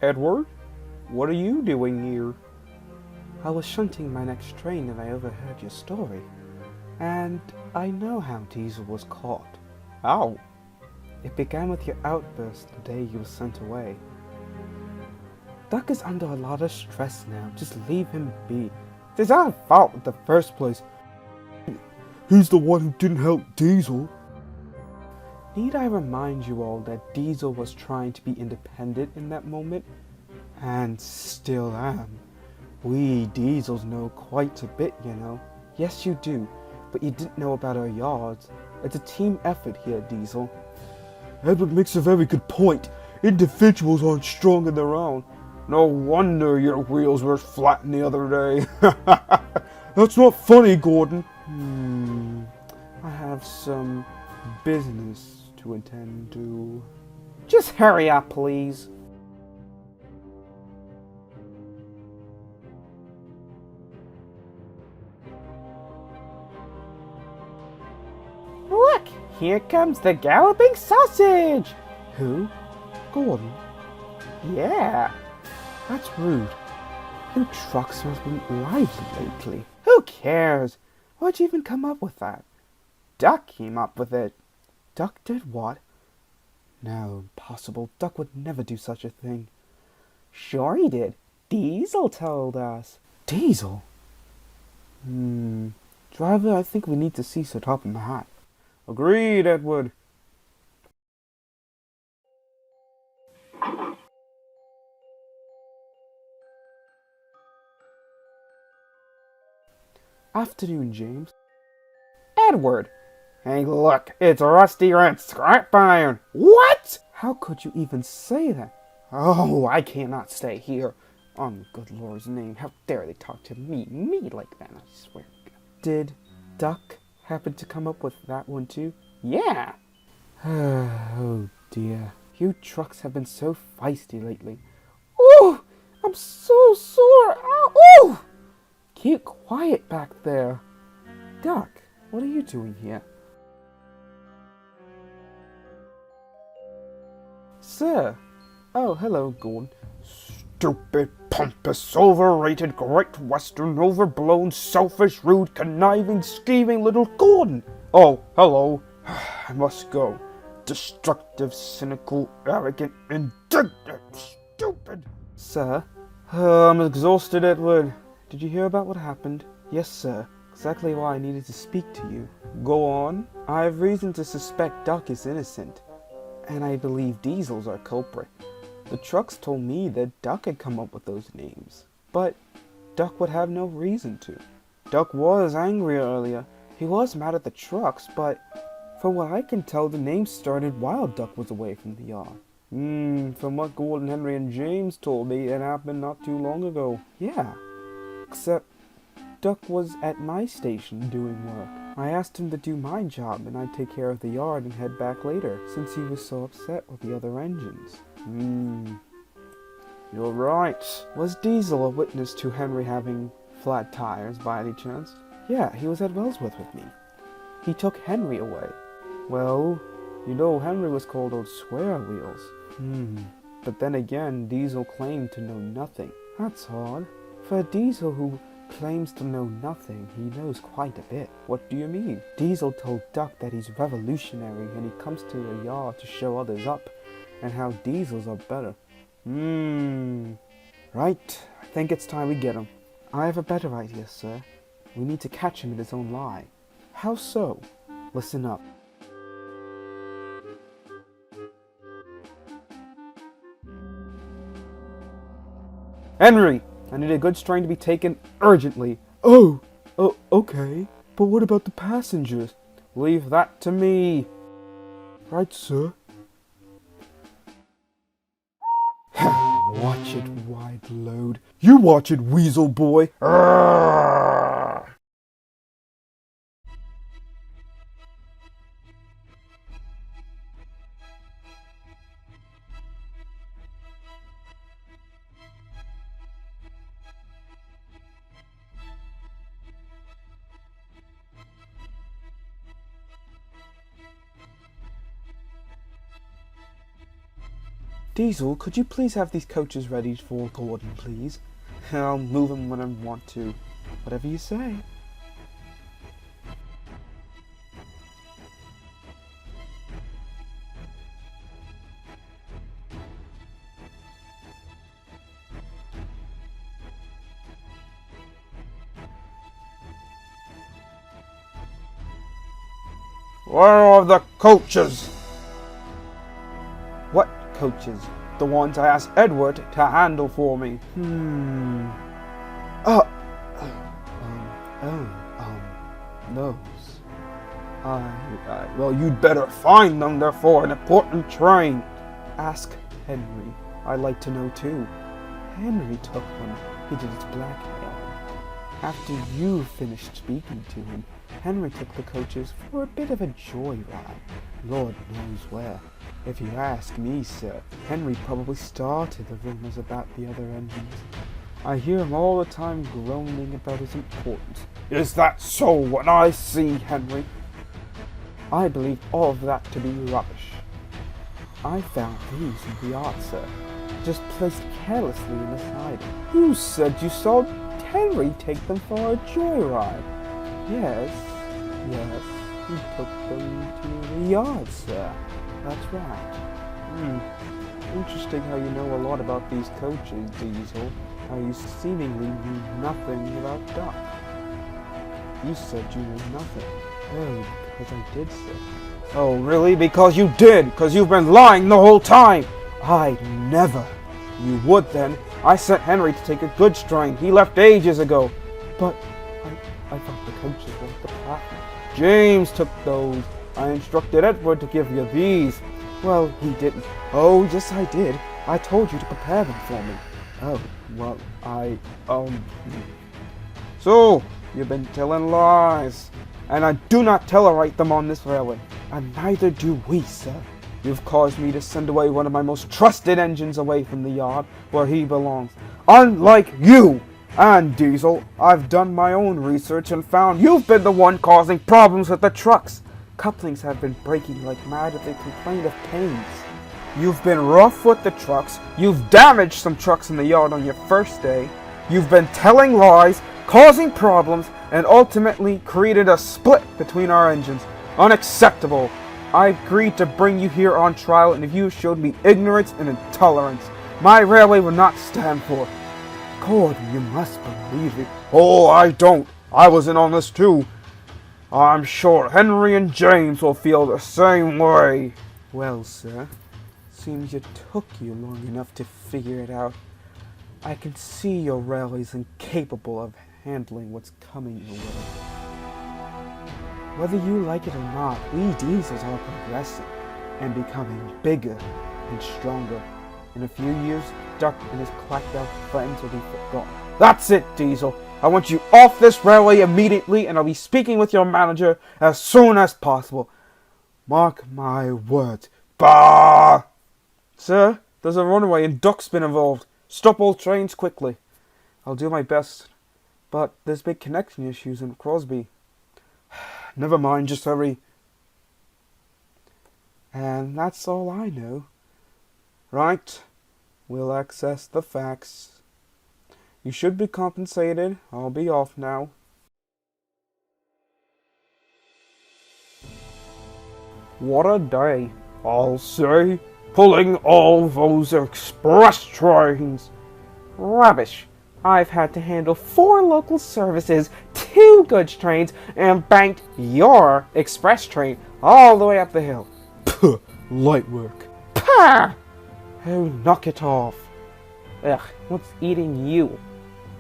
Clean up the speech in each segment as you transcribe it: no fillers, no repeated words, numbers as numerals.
Edward, what are you doing here? I was shunting my next train and I overheard your story. And I know how Diesel was caught. How? It began with your outburst the day you were sent away. Duck is under a lot of stress now. Just leave him be. It's our fault in the first place. He's the one who didn't help Diesel. Need I remind you all that Diesel was trying to be independent in that moment? And still am. We Diesels know quite a bit, you know. Yes, you do, but you didn't know about our yards. It's a team effort here, Diesel. Edward makes a very good point. Individuals aren't strong on their own. No wonder your wheels were flattened the other day. That's not funny, Gordon. I have some business to attend to. Just hurry up, please. Look, here comes the galloping sausage. Who? Gordon? Yeah. That's rude. Your trucks have been lively lately. Who cares? Why'd you even come up with that? Duck came up with it. Duck did what? No, impossible. Duck would never do such a thing. Sure he did. Diesel told us. Diesel? Driver, I think we need to cease it up in the hat. Agreed, Edward. Afternoon, James. Edward! Hey, look, it's Rusty Red Scrap Iron. What? How could you even say that? Oh, I cannot stay here. On the good Lord's name, how dare they talk to me like that, I swear. Did Duck happen to come up with that one too? Yeah. Oh dear. You trucks have been so feisty lately. Oh, I'm so sore. Ow. Oh! Keep quiet back there. Duck, what are you doing here? Sir. Oh, hello, Gordon. Stupid, pompous, overrated, great western, overblown, selfish, rude, conniving, scheming little Gordon. Oh, hello. I must go. Destructive, cynical, arrogant, indignant, stupid. Sir? I'm exhausted, Edward. Did you hear about what happened? Yes, sir. Exactly why I needed to speak to you. Go on. I have reason to suspect Duck is innocent. And I believe Diesel's our culprit. The trucks told me that Duck had come up with those names. But Duck would have no reason to. Duck was angry earlier. He was mad at the trucks, but from what I can tell, the names started while Duck was away from the yard. From what Gordon, Henry, and James told me, it happened not too long ago. Yeah. Except Duck was at my station doing work. I asked him to do my job and I'd take care of the yard and head back later, since he was so upset with the other engines. You're right. Was Diesel a witness to Henry having flat tires by any chance? Yeah, he was at Wellsworth with me. He took Henry away. Well, you know Henry was called Old Square Wheels. But then again, Diesel claimed to know nothing. That's odd. For a Diesel who claims to know nothing, he knows quite a bit. What do you mean? Diesel told Duck that he's revolutionary and he comes to a yard to show others up, and how Diesels are better. Right, I think it's time we get him. I have a better idea, sir. We need to catch him in his own lie. How so? Listen up. Henry! I need a good strain to be taken urgently. Oh, okay. But what about the passengers? Leave that to me. Right, sir. Watch it, wide load. You watch it, weasel boy. Arrgh! Diesel, could you please have these coaches ready for Gordon, please? I'll move them when I want to. Whatever you say. Where are the coaches? What coaches? The ones I asked Edward to handle for me. Oh, those. Well, you'd better find them. They're for an important train. Ask Henry. I'd like to know too. Henry took one. He did it to blackmail him. After you finished speaking to him, Henry took the coaches for a bit of a joyride. Lord knows where. If you ask me, sir, Henry probably started the rumors about the other engines. I hear him all the time groaning about his importance. Is that so when I see Henry? I believe all of that to be rubbish. I found these in the yard, sir, just placed carelessly in the side. You said you saw Henry take them for a joyride. Yes, he took them to the yard, sir. That's right. Interesting how you know a lot about these coaches, Diesel. How you seemingly knew nothing about Duck. You said you knew nothing. Oh, because I did, sir. Oh, really? Because you did! Because you've been lying the whole time! I'd never. You would then. I sent Henry to take a goods train. He left ages ago. But I thought the coaches were at the platform. James took those. I instructed Edward to give you these. Well, he didn't. Oh, yes, I did. I told you to prepare them for me. Oh, well, So, you've been telling lies. And I do not tolerate them on this railway. And neither do we, sir. You've caused me to send away one of my most trusted engines away from the yard where he belongs. Unlike you and Diesel, I've done my own research and found you've been the one causing problems with the trucks. Couplings have been breaking like mad as they complain of pains. You've been rough with the trucks. You've damaged some trucks in the yard on your first day. You've been telling lies, causing problems, and ultimately created a split between our engines. Unacceptable. I agreed to bring you here on trial, and if you showed me ignorance and intolerance, my railway would not stand for. Gordon, you must believe it. Oh, I don't. I was in on this too. I'm sure Henry and James will feel the same way. Well, sir, seems it took you long enough to figure it out. I can see your railway's incapable of handling what's coming your way. Whether you like it or not, we Diesels are progressing and becoming bigger and stronger. In a few years, Duck and his clacked-out friends will be forgotten. That's it, Diesel. I want you off this railway immediately, and I'll be speaking with your manager as soon as possible. Mark my words. Bah! Sir, there's a runaway and Duck's been involved. Stop all trains quickly. I'll do my best, but there's big connection issues in Crosby. Never mind, just hurry. And that's all I know. Right. We'll access the facts. You should be compensated. I'll be off now. What a day, I'll say. Pulling all those express trains. Rubbish. I've had to handle 4 local services, 2 goods trains, and banked your express train all the way up the hill. Puh, light work. Pah! Oh, knock it off. Ugh, what's eating you?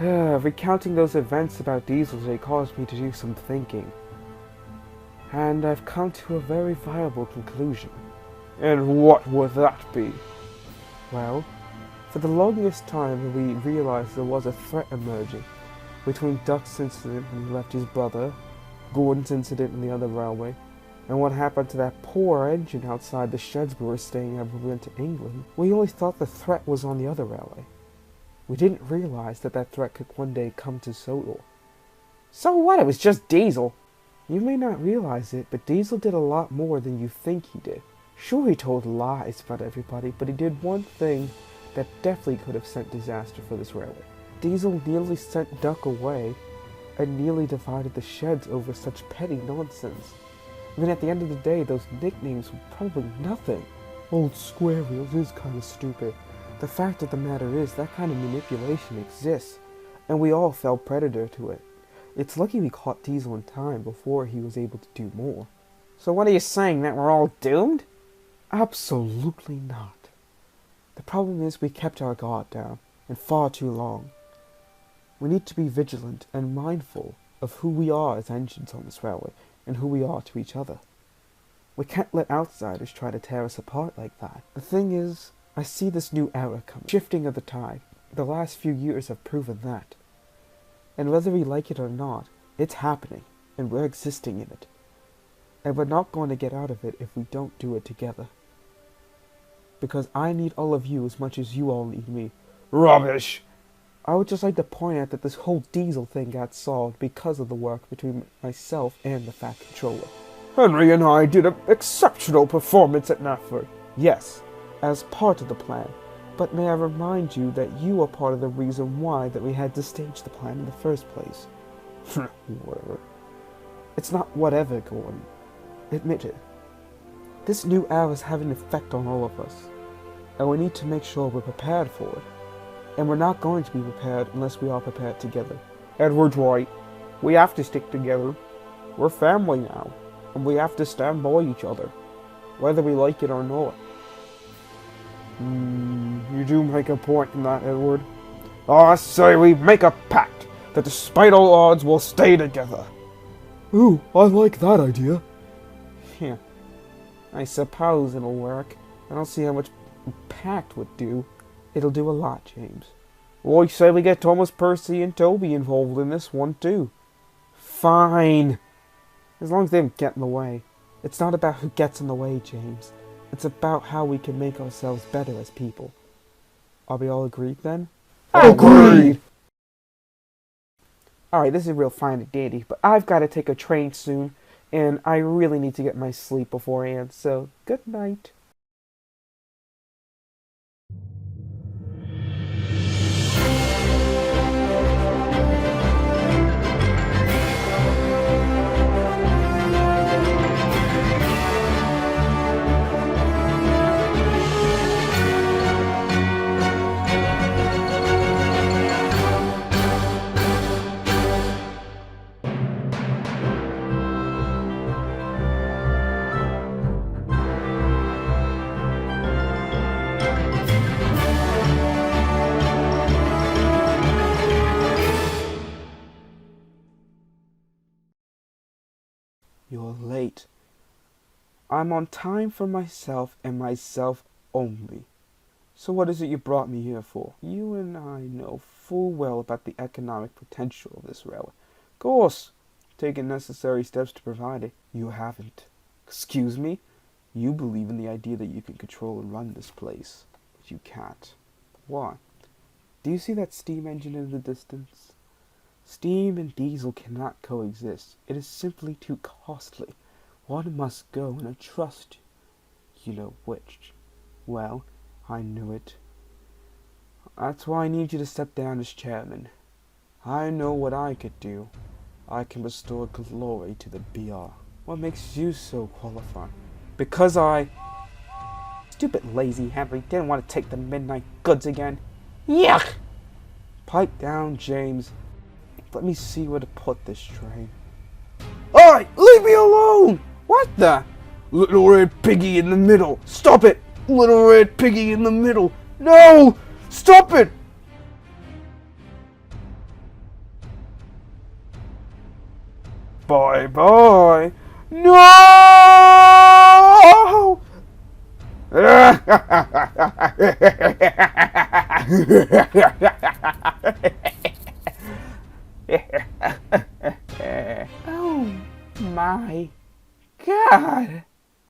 Recounting those events about Diesel's caused me to do some thinking. And I've come to a very viable conclusion. And what would that be? Well, for the longest time we realized there was a threat emerging between Duck's incident when he left his brother, Gordon's incident in the other railway, and what happened to that poor engine outside the sheds we were staying at when we went to England. We only thought the threat was on the other railway. We didn't realize that that threat could one day come to Sodor. So what? It was just Diesel. You may not realize it, but Diesel did a lot more than you think he did. Sure, he told lies about everybody, but he did one thing that definitely could have sent disaster for this railway. Diesel nearly sent Duck away and nearly divided the sheds over such petty nonsense. I mean, at the end of the day, those nicknames were probably nothing. Old Square Wheels is kind of stupid. The fact of the matter is, that kind of manipulation exists, and we all fell predator to it. It's lucky we caught Diesel in time before he was able to do more. So what are you saying, that we're all doomed? Absolutely not. The problem is we kept our guard down, and far too long. We need to be vigilant and mindful of who we are as engines on this railway, and who we are to each other. We can't let outsiders try to tear us apart like that. The thing is, I see this new era coming, shifting of the tide. The last few years have proven that. And whether we like it or not, it's happening, and we're existing in it. And we're not going to get out of it if we don't do it together. Because I need all of you as much as you all need me. Rubbish! I would just like to point out that this whole Diesel thing got solved because of the work between myself and the Fat Controller. Henry and I did an exceptional performance at NAFTA. Yes, as part of the plan. But may I remind you that you are part of the reason why that we had to stage the plan in the first place. Whatever. It's not whatever, Gordon. Admit it. This new era is having an effect on all of us. And we need to make sure we're prepared for it. And we're not going to be prepared unless we are prepared together. Edward's right. We have to stick together. We're family now. And we have to stand by each other. Whether we like it or not. You do make a point in that, Edward. I say we make a pact that despite all odds we'll stay together. Ooh, I like that idea. Yeah, I suppose it'll work. I don't see how much a pact would do. It'll do a lot, James. Well, I say we get Thomas, Percy, and Toby involved in this one too. Fine. As long as they don't get in the way. It's not about who gets in the way, James. It's about how we can make ourselves better as people. Are we all agreed then? Agreed! Alright, this is real fine and dandy, but I've got to take a train soon, and I really need to get my sleep beforehand, so good night. You're late. I'm on time for myself and myself only. So what is it you brought me here for? You and I know full well about the economic potential of this railway. Of course, taking necessary steps to provide it. You haven't. Excuse me? You believe in the idea that you can control and run this place. But you can't. Why? Do you see that steam engine in the distance? Steam and diesel cannot coexist. It is simply too costly. One must go and trust you know which. Well, I knew it. That's why I need you to step down as chairman. I know what I could do. I can restore glory to the BR. What makes you so qualified? Because I... Stupid lazy Henry didn't want to take the midnight goods again. Yuck! Pipe down, James. Let me see where to put this train. Alright, leave me alone! What the? Little red piggy in the middle. Stop it! Little red piggy in the middle. No! Stop it! Bye bye. No! Oh my God.